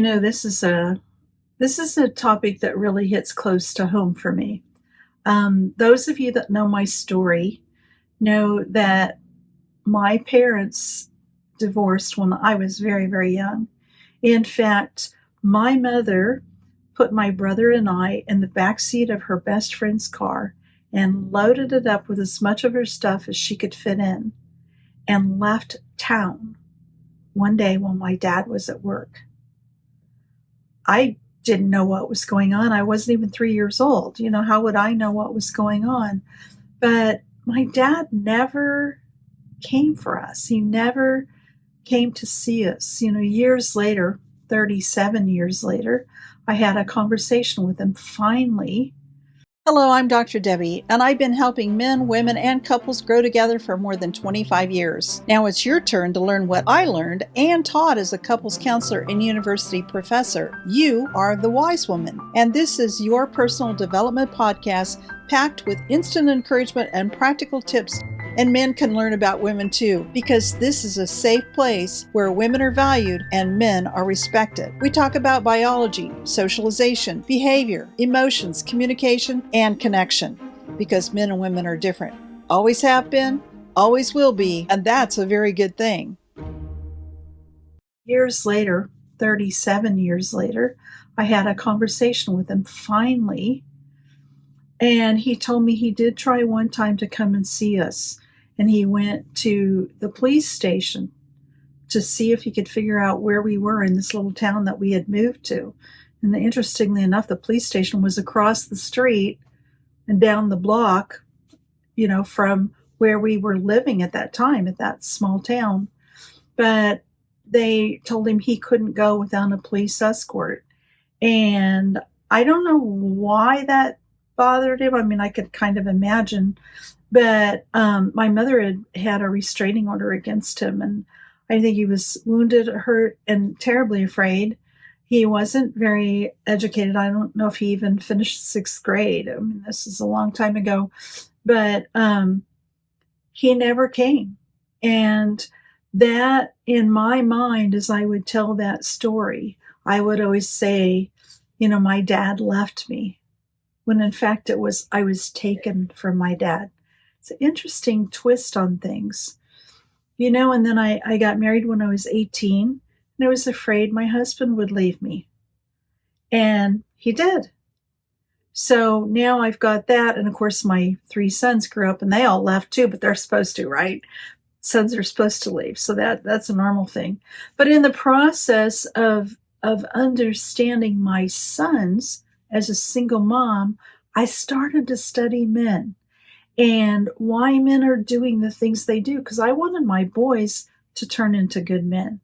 This is a topic that really hits close to home for me. Those of you that know my story know that my parents divorced when I was very, very young. In fact, my mother put my brother and I in the back seat of her best friend's car and loaded it up with as much of her stuff as she could fit in and left town one day when my dad was at work. I didn't know what was going on. I wasn't even 3 years old. How would I know what was going on? But my dad never came for us. He never came to see us. Years later, 37 years later, I had a conversation with him finally. Hello, I'm Dr. Debbie, and I've been helping men, women, and couples grow together for more than 25 years. Now it's your turn to learn what I learned and taught as a couples counselor and university professor. You are the wise woman, and this is your personal development podcast packed with instant encouragement and practical tips. And men can learn about women too, because this is a safe place where women are valued and men are respected. We talk about biology, socialization, behavior, emotions, communication, and connection, because men and women are different. Always have been, always will be, and that's a very good thing. Years later, 37 years later, I had a conversation with him finally, and he told me he did try one time to come and see us. And he went to the police station to see if he could figure out where we were in this little town that we had moved to. And interestingly enough, the police station was across the street and down the block, from where we were living at that time, at that small town. But they told him he couldn't go without a police escort. And I don't know why that bothered him. I mean, I could kind of imagine. But my mother had a restraining order against him, and I think he was wounded, hurt, and terribly afraid. He wasn't very educated. I don't know if he even finished 6th grade. I mean, this is a long time ago. But he never came. And that, in my mind, as I would tell that story, I would always say, my dad left me, when in fact I was taken from my dad. It's an interesting twist on things. And then I got married when I was 18, and I was afraid my husband would leave me. And he did. So now I've got that. And of course, my 3 sons grew up and they all left too, but they're supposed to, right? Sons are supposed to leave. So that's a normal thing. But in the process of understanding my sons as a single mom, I started to study men. And why men are doing the things they do, because I wanted my boys to turn into good men,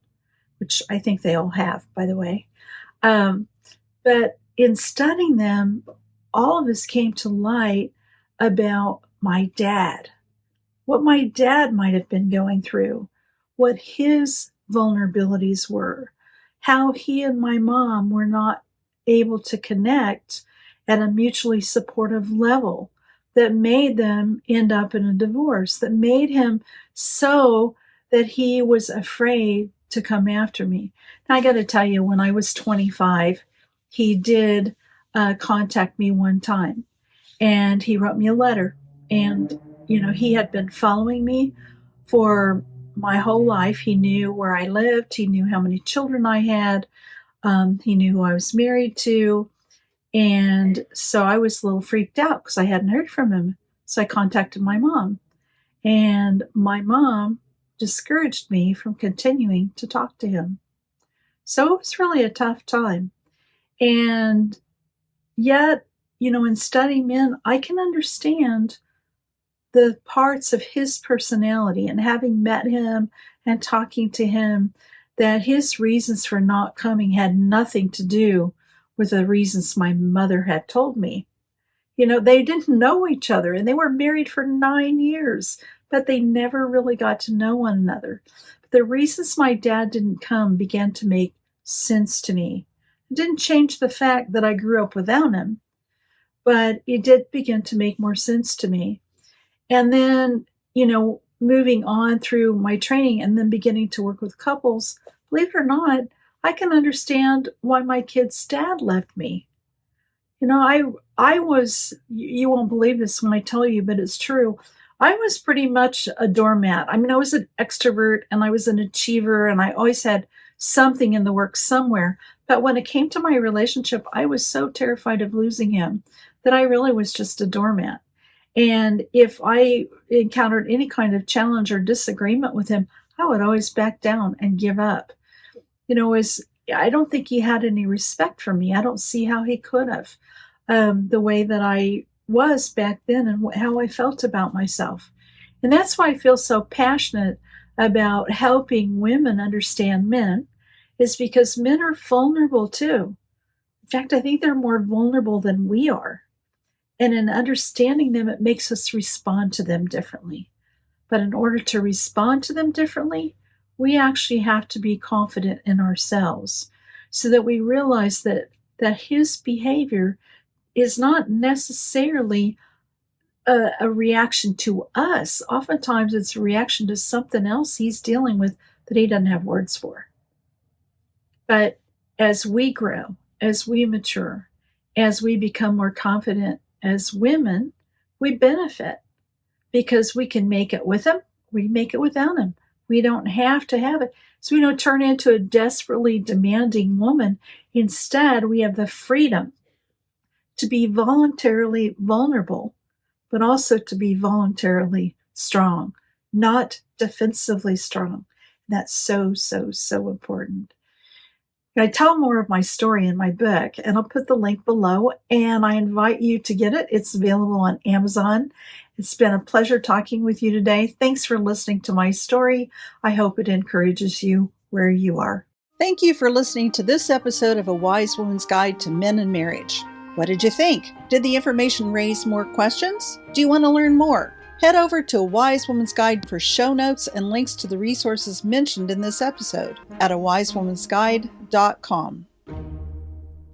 which I think they all have, by the way. But in studying them, all of this came to light about my dad, what my dad might have been going through, what his vulnerabilities were, how he and my mom were not able to connect at a mutually supportive level, that made them end up in a divorce, that made him so that he was afraid to come after me. Now, I got to tell you, when I was 25, he did contact me one time, and he wrote me a letter. And, he had been following me for my whole life. He knew where I lived. He knew how many children I had. He knew who I was married to. And so I was a little freaked out because I hadn't heard from him. So I contacted my mom. And my mom discouraged me from continuing to talk to him. So it was really a tough time. And yet, in studying men, I can understand the parts of his personality, and having met him and talking to him, that his reasons for not coming had nothing to do with the reasons my mother had told me. They didn't know each other, and they were married for 9 years, but they never really got to know one another. But the reasons my dad didn't come began to make sense to me. It didn't change the fact that I grew up without him, but it did begin to make more sense to me. And then, moving on through my training and then beginning to work with couples, believe it or not, I can understand why my kid's dad left me. I was, you won't believe this when I tell you, but it's true. I was pretty much a doormat. I mean, I was an extrovert and I was an achiever and I always had something in the works somewhere. But when it came to my relationship, I was so terrified of losing him that I really was just a doormat. And if I encountered any kind of challenge or disagreement with him, I would always back down and give up. As I don't think he had any respect for me. I don't see how he could have, the way that I was back then and how I felt about myself. And that's why I feel so passionate about helping women understand men, is because men are vulnerable too. In fact, I think they're more vulnerable than we are. And in understanding them, it makes us respond to them differently. But in order to respond to them differently, we actually have to be confident in ourselves so that we realize that his behavior is not necessarily a reaction to us. Oftentimes it's a reaction to something else he's dealing with that he doesn't have words for. But as we grow, as we mature, as we become more confident as women, we benefit because we can make it with him, we make it without him. We don't have to have it. So we don't turn into a desperately demanding woman. Instead, we have the freedom to be voluntarily vulnerable, but also to be voluntarily strong, not defensively strong. That's so, so, so important. I tell more of my story in my book, and I'll put the link below, and I invite you to get it. It's available on Amazon. It's been a pleasure talking with you today. Thanks for listening to my story. I hope it encourages you where you are. Thank you for listening to this episode of A Wise Woman's Guide to Men and Marriage. What did you think? Did the information raise more questions? Do you want to learn more? Head over to A Wise Woman's Guide for show notes and links to the resources mentioned in this episode at awisewomansguide.com.